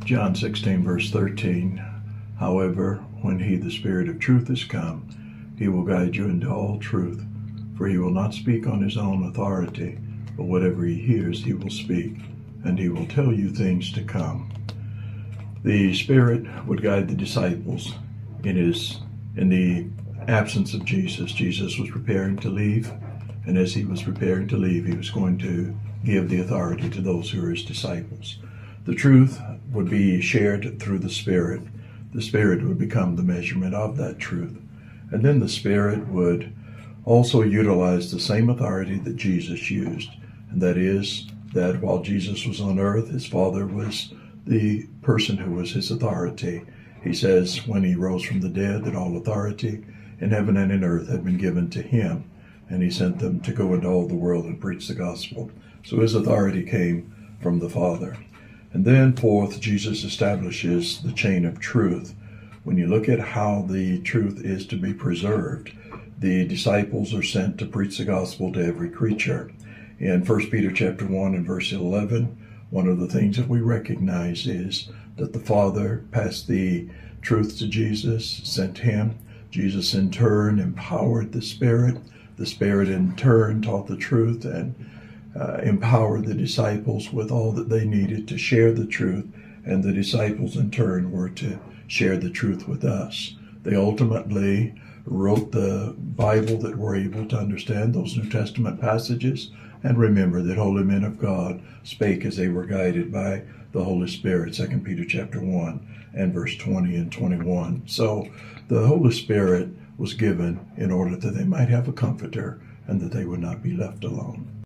John 16, verse 13, however, when he, the Spirit of truth, is come, he will guide you into all truth, for he will not speak on his own authority, but whatever he hears he will speak, and he will tell you things to come. The Spirit would guide the disciples in the absence of Jesus. Jesus was preparing to leave, and as he was preparing to leave, he was going to give the authority to those who are his disciples. The truth would be shared through the Spirit. The Spirit would become the measurement of that truth. And then the Spirit would also utilize the same authority that Jesus used. And that is that while Jesus was on earth, his Father was the person who was his authority. He says when he rose from the dead that all authority in heaven and in earth had been given to him. And he sent them to go into all the world and preach the gospel. So his authority came from the Father. And then fourth, Jesus establishes the chain of truth. When you look at how the truth is to be preserved, the disciples are sent to preach the gospel to every creature. In 1 Peter chapter 1 and verse 11, one of the things that we recognize is that the Father passed the truth to Jesus, sent him. Jesus in turn empowered the Spirit. The Spirit in turn taught the truth and empowered the disciples with all that they needed to share the truth, and the disciples in turn were to share the truth with us. They ultimately wrote the Bible that we're able to understand those New Testament passages, and remember that holy men of God spake as they were guided by the Holy Spirit, 2 Peter chapter 1 and verse 20 and 21. So the Holy Spirit was given in order that they might have a comforter and that they would not be left alone.